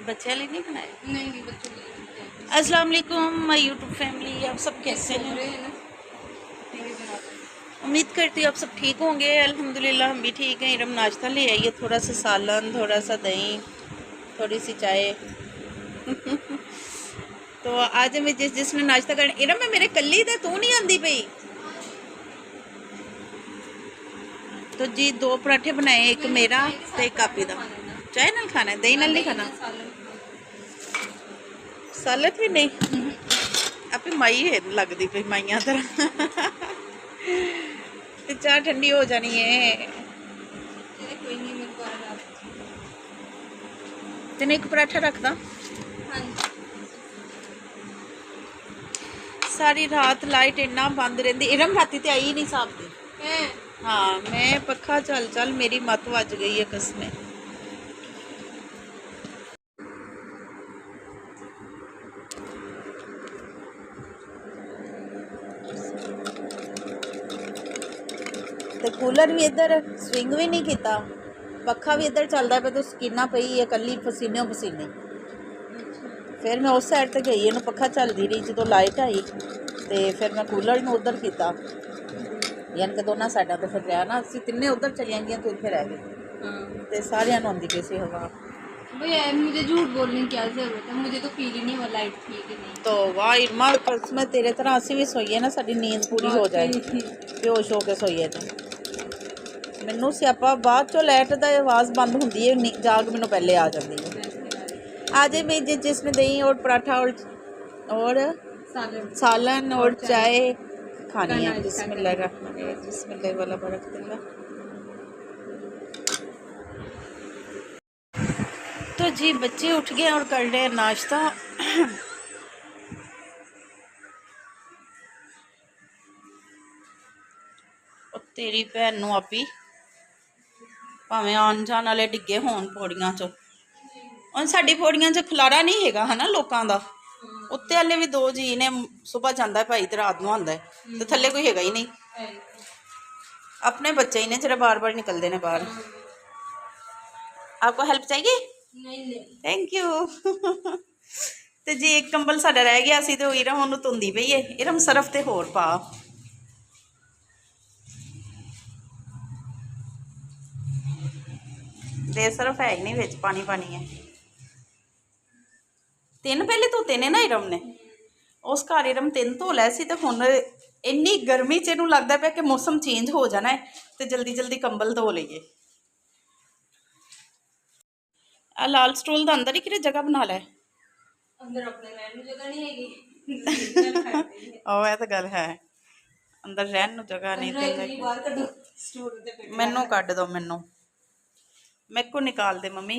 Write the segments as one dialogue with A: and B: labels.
A: बच्चे वाले नहीं बनाए?
B: नहीं बच्चों के लिए नहीं चाहिए।
A: अस्सलाम वालेकुम माय यूट्यूब फैमिली, आप सब कैसे
B: हो
A: हैं?
B: रहे हैं ना, टीवी बनाते हैं।
A: उम्मीद करती हूँ आप सब ठीक होंगे। अल्हम्दुलिल्लाह हम भी ठीक हैं। इरम नाश्ता ले आई है, थोड़ा सा सालन, थोड़ा सा दही, थोड़ी सी चाय। तो आज मैं जिसने नाश्ता करना, इरम मैं मेरे कल्ली दा तू नहीं आंदी पई। तो जी 2 पराठे बनाए, एक मेरा ते एक कापी दा। चाय नाल खाना है, दही नाल नहीं खाना? सालन भी नहीं? आपे माई है लगदी पई माइयां तरह। ते चाह ठंडी हो जानी है।
B: कोई नहीं, मेरे को आ
A: तेने एक पराठा रख दा।
B: हाँ
A: सारी रात लाइट इन्ना बंद रही। इरम राती ते आई नहीं साहब दी।
B: है।
A: हाँ मैं पखा चल चल मेरी मत वज गई है कसमें। ते कूलर भी इधर स्विंग भी नहीं किया, पखा भी इधर चलता पे, तो स्किना पई है कली पसीने पसीने। फिर मैं उस साइड ते गई, इन्हू पखा चलती रही, जो लाइट आई तो फिर मैं कूलर में उधर किया, यानी कि दोनों साइडों तो फिर रहा ना, असी तिने उधर चलिया गई तो इतने रह गए, तो सारिया आती पई सी हवा।
B: भैया मुझे झूठ बोलने की क्या जरूरत है, मुझे तो फील ही नहीं हुआ लाइट थी कि नहीं।
A: तो वाह इरमा कसम तेरे तरह असी भी सोईए ना, साड़ी नींद पूरी हो जाए, बेहोश हो के सोईए तो मैनू स्यापा बाद चो लाइट दा आवाज़ बंद होंदी है, जाग मैनू पहले आ जाती है। आज मैं जिसने दही और पराठा और सालन और चाय खानी है। बिस्मिल्लाह रहमान रहीम, बिस्मिल्लाह वाला बरकतुल्लाह। तो जी बच्चे उठ गए और कर रहे नाश्ता। तेरी भैन नूं आपी भावें आन जान वाले डिगे होन पौड़ियां चो, और साडी पौड़ियां च खलारा नहीं हैगा है ना लोगों का। उत्ते वाले भी 2 जी ने, सुबह जाता भाई तो रात में आंदा है, तो थले कोई हैगा ही नहीं। अपने बच्चे ही ने जरा बार बार निकलते हैं बाहर। आपको हेल्प चाहिए? Thank you. तो जी एक कंबल साडा रह गया सी, तो इरम उन्होंने धुंदी पई है। इरम सरफ ते होर पा, दे सरफ है ही नहीं विच, पानी पानी है। 3 पहले धोते ने ना इरम ने, उस घर इरम 3 धो लै सी, ते हुण इन्नी गर्मी च इहनूं लगदा पिया कि मौसम चेंज हो जाना है, तो जल्दी जल्दी कंबल धो लईए। आ लाल स्टूल दा अंदर ही किते जगह बना लै।
B: अंदर अपने रहने को जगह नहीं हैगी।
A: ਉਹ ਇਹ ਤਾਂ ਗੱਲ ਹੈ, ਅੰਦਰ ਰਹਿਣ ਨੂੰ ਜਗ੍ਹਾ नहीं
B: इतनी बाहर कढो स्टूल ते पेट
A: मैनू कट दो, मैनू मेरे को निकाल दे मम्मी,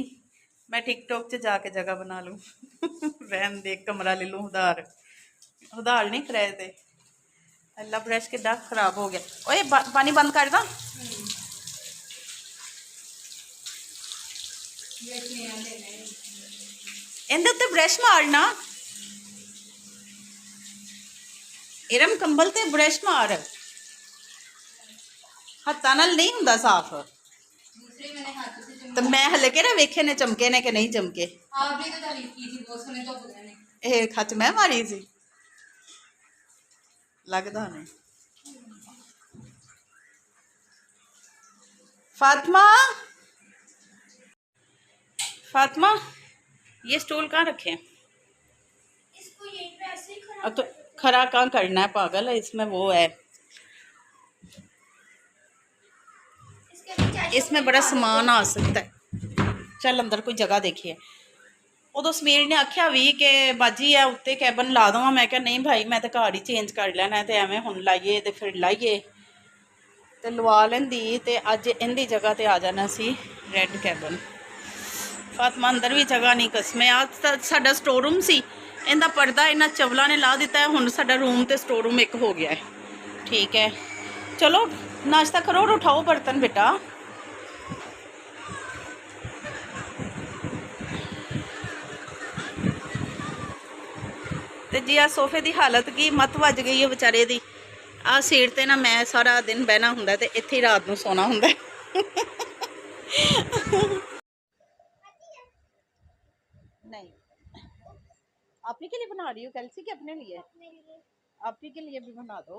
A: मैं टिकटॉक च जाके जगह बना लूँ। रहन दे, कमरा ले लूँ उधार। उधार नहीं कराए थे। अल्लाह ब्रश कितना खराब हो गया। ओए पानी बंद कर दा। इहदे उत्ते ब्रश मारना, इरम कंबल ते ब्रश मार, हत्थां नाल नहीं हुंदा साफ। तो मैं हले के वेखे ने चमके ने कि नहीं चमके।
B: आपने तो तारीफ की थी बहुत सुने, तो ने
A: ये खच मैं मारी सी, लगदा नहीं। फातिमा, फातिमा ये स्टूल कहाँ रखे हैं?
B: इसको यहीं पे ऐसे ही खड़ा,
A: तो खड़ा कहाँ करना है पागल, इसमें वो है, इसमें बड़ा सामान आ सकता है। चल अंदर कोई जगह देखिए। उदों समीर ने आख्या भी कि बाजी है उत्ते कैबन ला दवा, मैं क्या नहीं भाई मैं तो घर ही चेंज कर लेना है, तो एवें हुण लाइए तो फिर लाइए, तो लवा लेंदी, तो अज इहदी जगह ते आ जाना सी रैड कैबन। फातिमा अंदर भी जगह नहीं कसमें। आ साडा स्टोर रूम सी, इहदा पर्दा इन्हां चवलों ने ला दिता है, हुण साडा रूम तो स्टोर रूम एक हो गया है। ठीक है चलो नाश्ता करो और उठाओ बर्तन बेटा। तो जी आ सोफे की हालत की मत वज गई है बेचारे की। आ सीट ते ना मैं सारा दिन बहना हुंदा, ते इत्थे ही रात नूं सोना हुंदा। नहीं, आप ही के लिए बना रही हो कैल्सी के अपने लिए? आप ही के लिए भी बना दो।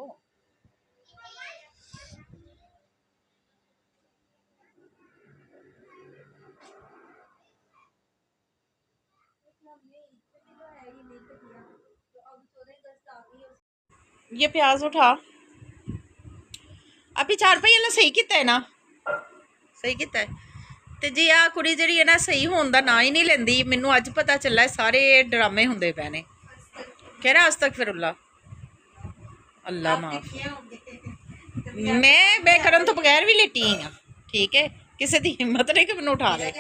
A: ये प्याज उठा। अभी 4 ਰੁਪਏ ਵਾਲਾ ਸਹੀ ਕੀਤਾ ਹੈ ਨਾ? ਸਹੀ ਕੀਤਾ ਹੈ। ਤੇ ਜੀ ਆ ਕੁੜੀ ਜਿਹੜੀ ਹੈ ਨਾ ਸਹੀ ਹੋਣ ਦਾ ਨਾਂ ਹੀ ਨਹੀਂ ਲੈਂਦੀ। ਮੈਨੂੰ ਅੱਜ ਪਤਾ ਚੱਲਾ ਸਾਰੇ ਡਰਾਮੇ ਹੁੰਦੇ ਪਏ ਨੇ। ਕਹਿ ਰਿਹਾ ਅਸਤਗਫਿਰullah, ਅੱਲਾ ਮਾਫ। ਮੈਂ ਕਰਨ ਤੋਂ ਬਗੈਰ ਵੀ ਲੇਟੀ ਆ, ਠੀਕ ਹੈ। ਕਿਸੇ ਦੀ ਹਿੰਮਤ ਨਹੀਂ ਕਿ ਮੈਨੂੰ ਉਠਾ ਦੇ।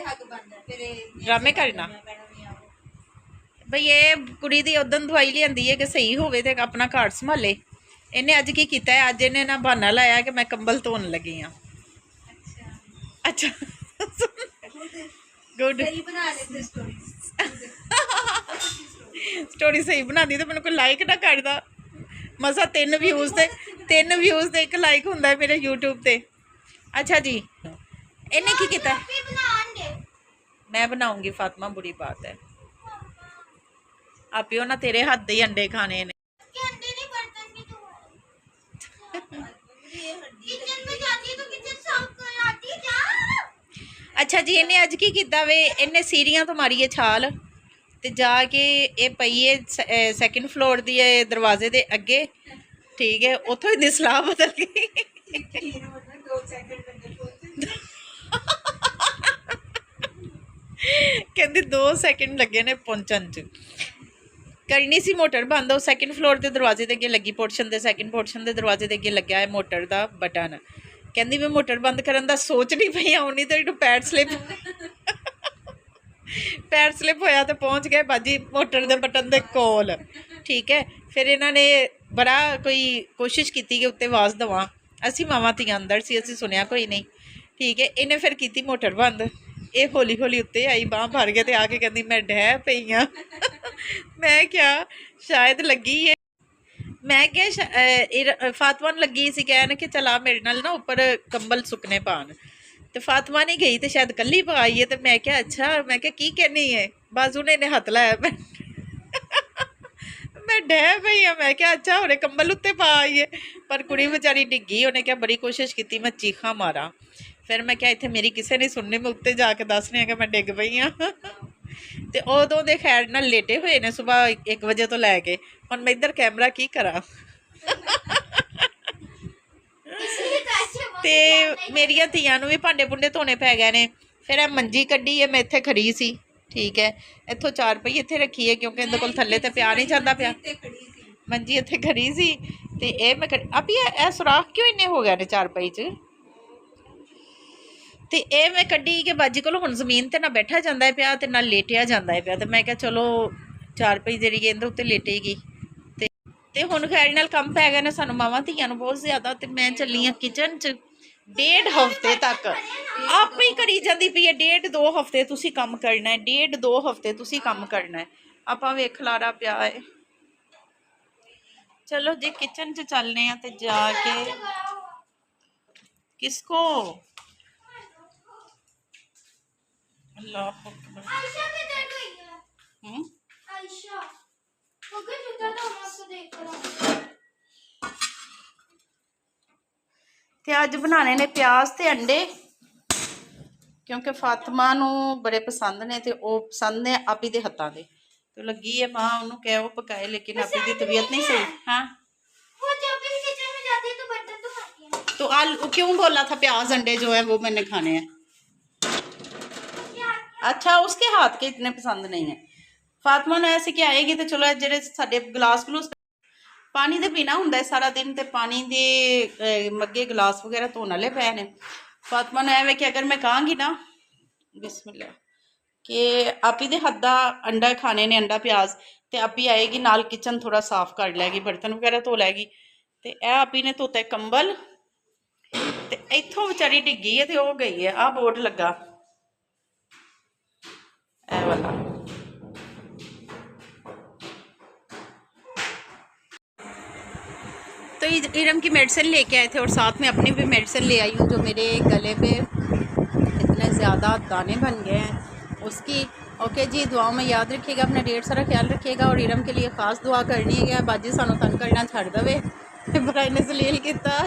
A: ਡਰਾਮੇ ਕਰਨਾ ਬਈ ਇਹ ਕੁੜੀ ਦੀ ਉਦੋਂ ਦਵਾਈ ਲਿਆਂਦੀ ਹੈ ਕਿ ਸਹੀ ਹੋਵੇ ਤੇ ਆਪਣਾ ਘਰ ਸੰਭਾਲੇ। ਇਹਨੇ ਅੱਜ ਕੀ ਕੀਤਾ ਹੈ? ਅੱਜ ਇਹਨੇ ਨਾ ਬਹਾਨਾ ਲਾਇਆ ਕਿ ਮੈਂ ਕੰਬਲ ਧੋਣ ਲੱਗੀ ਆ। ਅੱਛਾ ਗੁੱਡ ਸਟੋਰੀ ਸਹੀ ਬਣਾਉਂਦੀ ਤੇ ਮੈਨੂੰ ਕੋਈ ਲਾਈਕ ਨਾ ਕਰਦਾ। ਮਸਾ 3 ਵਿਊਜ਼ ਤੇ 1 ਲਾਈਕ ਹੁੰਦਾ ਹੈ ਮੇਰੇ YouTube ਤੇ। ਅੱਛਾ ਜੀ, ਇਹਨੇ ਕੀ ਕੀਤਾ? मैं बनाऊंगी फातिमा, बुरी बात है। आप ना तेरे हाथ दे अंडे खाने ने। अच्छा जी, इन्हें अज की किया वे? इन्हें सीढ़ियां तो मारी है छाल ते जाके ये पई है सैकेंड फ्लोर दी दरवाजे दे अगे, ठीक है। उथों इन्हें सलाह बदल गई। कहती 2 सेकंड लगे ने पहुंचन च। करनी सी मोटर बंद। वो सैकेंड फ्लोर के दरवाजे के अगे लगी, पोर्शन के सैकेंड पोर्शन के दरवाजे के अगे लग्या है मोटर का बटन। कहती मैं मोटर बंद करन दा सोच नहीं पई आउनी तो इन्हू पैर स्लिप होया तो पहुँच गए बाजी मोटर के बटन के कोल, ठीक है। फिर इन्होंने बड़ा कोई कोशिश की कि उत्ते आवाज़ देवां। असी मावां धीआं अंदर सी, असी सुनिया कोई नहीं, ठीक है। इन्हें फिर की मोटर बंद। ये हौली हौली उत्ते आई, बांह भर गया तो आके कहती मैं डह पई हाँ। मैं क्या शायद लगी है, मैं क्या फातिमा लगी सी कहन कि चला मेरे नाल ना उपर कंबल सुकने पान। तो फातिमा नहीं गई तो शायद कल्ली पाई है। तो मैं क्या अच्छा, मैं क्या की कहनी है? बाजू ने इन्हें हथ लाया, मैं डह पई हाँ। मैं क्या अच्छा होरे कंबल उत्ते पा आई है। पर कुड़ी बेचारी डिग्गी, उन्हें क्या बड़ी कोशिश की मैं चीखा मारा। फिर मैं क्या इतने मेरी किसी ने सुननी, मैं उत्ते जाके दस रही कि मैं डिग पई हाँ। तो उदों दे खैर नाल लेटे हुए ने सुबह 1 बजे तो लैके हुण मैं इधर कैमरा की करा। ते मेरिया धीआं नूं भी भांडे भुंडे धोने पै गए ने। फिर मंजी कड्डी है, मैं इत्थे खड़ी सी, ठीक है। इत्थों 4 रुपये इत्थे रखी है क्योंकि इहदे कोल थल्ले ते प्या नहीं जांदा पिया। मंजी इत्थे खड़ी सी ते ये मैं अभी ए सुराख क्यों इन्ने हो गए ने 4 रुपये च? तो ये मैं कड्डी कि बाजी को हुण जमीन ते ना बैठा जाता है पिया ते ना लेटिया जाता है पिया। तो मैं क्या चलो 4 रुपये जी इहदे उत्ते लेटेगी। तो हुण खैर नाल कम पै गए ने सानूं मावां धीआं नूं बहुत ज़्यादा। तो मैं चली हाँ किचन च। 1.5 हफ्ते तक आप ही करी जाती पई है। 1.5-2 हफ्ते तुसीं कम करना है, 1.5-2 हफ्ते तुसीं कम करना है। आपां वेख खलारा पिया है। चलो जी किचन च चलने हैं तो जाके किसको अल्लाह अकबर। ते अज बनाने ने प्याज ते अंडे क्योंकि फातिमा नूं बड़े पसंद ने ते वो पसंद ने आपी दे हत्थां दे। तो लगी है माँ उन्होंने कह वो पकाए, लेकिन आपी दी तबीयत नहीं सही। हाँ तो आलू क्यों बोला था प्याज अंडे जो है वो मैंने खाने हैं। अच्छा उसके हाथ के इतने पसंद नहीं है। फातिमा ने ऐसे कि आएगी तो चलो जेडे साडे गिलास गलूस पानी दे पीना हुंदा है सारा दिन, तो पानी दे मग्गे गिलास वगैरह धोने वाले पे ने। फातिमा ने एवं कि अगर मैं कहांगी ना बिस्मिल्लाह कि आपी दे हथ दा अंडा खाने ने, अंडा प्याज, तो आपी आएगी नाल किचन थोड़ा साफ कर लैगी, बर्तन वगैरह धो लैगी। तो यह आपी ने धोता कंबल, तो इत्थों बेचारी डिग्गी है तो हो गई है। आ बोर्ड लगा ए वाला। तो इरम की मेडिसिन लेके आए थे और साथ में अपनी भी मेडिसिन ले आई हूँ जो मेरे गले पे इतने ज़्यादा दाने बन गए हैं उसकी। ओके जी, दुआओं में याद रखिएगा, अपना ढेर सारा ख्याल रखिएगा और इरम के लिए खास दुआ करनी है। बाजी सानू तंग करना छड़ दवे, बड़ा इन्हें जलील किया।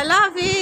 A: अल्लाह हाफिज़।